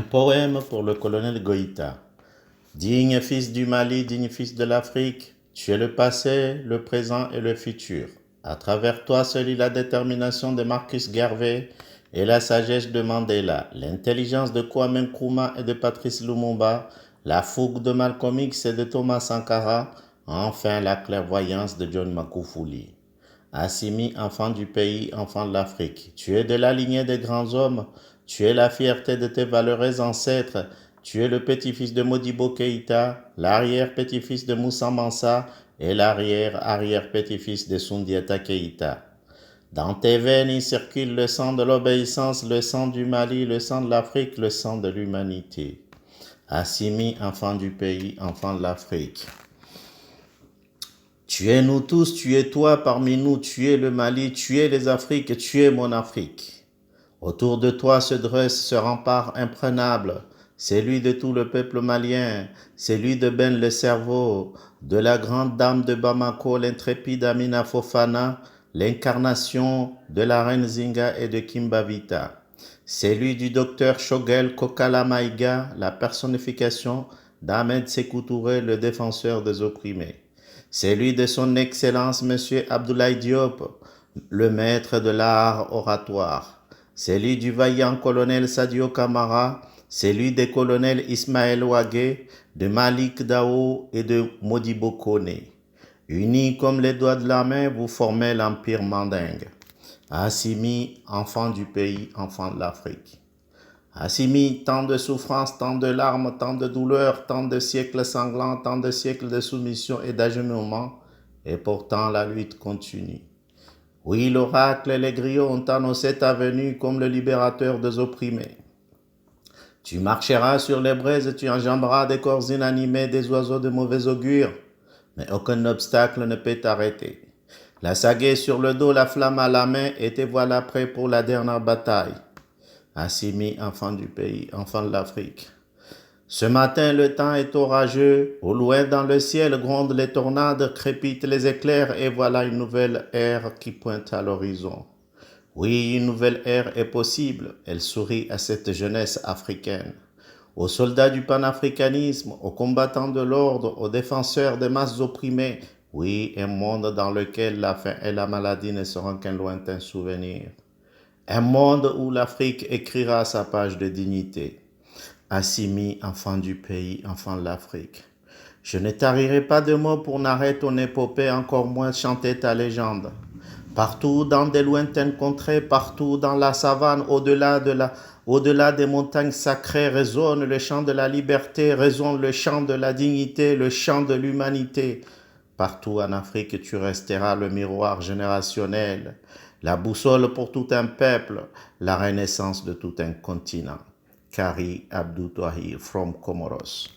Poème pour le colonel Goïta. Digne fils du Mali, digne fils de l'Afrique, tu es le passé, le présent et le futur. À travers toi se lit la détermination de Marcus Garvey et la sagesse de Mandela, l'intelligence de Kwame Nkrumah et de Patrice Lumumba, la fougue de Malcolm X et de Thomas Sankara, enfin la clairvoyance de John Magufuli. Assimi, enfant du pays, enfant de l'Afrique, tu es de la lignée des grands hommes, tu es la fierté de tes valeureux ancêtres, tu es le petit-fils de Modibo Keïta, l'arrière-petit-fils de Moussa Mansa et l'arrière-arrière-petit-fils de Sundiata Keïta. Dans tes veines, il circule le sang de l'obéissance, le sang du Mali, le sang de l'Afrique, le sang de l'humanité. Assimi, enfant du pays, enfant de l'Afrique. Tu es nous tous, tu es toi parmi nous, tu es le Mali, tu es les Afriques, tu es mon Afrique. Autour de toi se dresse ce rempart imprenable, celui de tout le peuple malien, celui de Ben le cerveau, de la grande dame de Bamako, l'intrépide Amina Fofana, l'incarnation de la reine Zinga et de Kimbavita. Celui du docteur Shogel Kokala Maïga, la personnification d'Ahmed Sékou Touré, le défenseur des opprimés. Celui de son Excellence M. Abdoulaye Diop, le maître de l'art oratoire. Celui du vaillant colonel Sadio Kamara, celui des colonels Ismaël Ouagé, de Malik Dao et de Modibo Kone. Unis comme les doigts de la main, vous formez l'empire mandingue. Assimi, enfant du pays, enfant de l'Afrique. Assimi, tant de souffrances, tant de larmes, tant de douleurs, tant de siècles sanglants, tant de siècles de soumission et d'agenouillement, et pourtant la lutte continue. Oui, l'oracle et les griots ont annoncé ta venue comme le libérateur des opprimés. Tu marcheras sur les braises et tu enjamberas des corps inanimés, des oiseaux de mauvais augure, mais aucun obstacle ne peut t'arrêter. La sagaie sur le dos, la flamme à la main, et te voilà prêt pour la dernière bataille. Assimi, enfant du pays, enfant de l'Afrique. Ce matin, le temps est orageux. Au loin dans le ciel grondent les tornades, crépitent les éclairs, et voilà une nouvelle ère qui pointe à l'horizon. Oui, une nouvelle ère est possible. Elle sourit à cette jeunesse africaine. Aux soldats du panafricanisme, aux combattants de l'ordre, aux défenseurs des masses opprimées. Oui, un monde dans lequel la faim et la maladie ne seront qu'un lointain souvenir. Un monde où l'Afrique écrira sa page de dignité. Assimi, enfant du pays, enfant de l'Afrique. Je ne tarirai pas de mots pour narrer ton épopée, encore moins chanter ta légende. Partout dans des lointaines contrées, partout dans la savane, au-delà des montagnes sacrées, résonne le chant de la liberté, résonne le chant de la dignité, le chant de l'humanité. Partout en Afrique, tu resteras le miroir générationnel, la boussole pour tout un peuple, la renaissance de tout un continent. Kari Abdou Tahir from Comoros.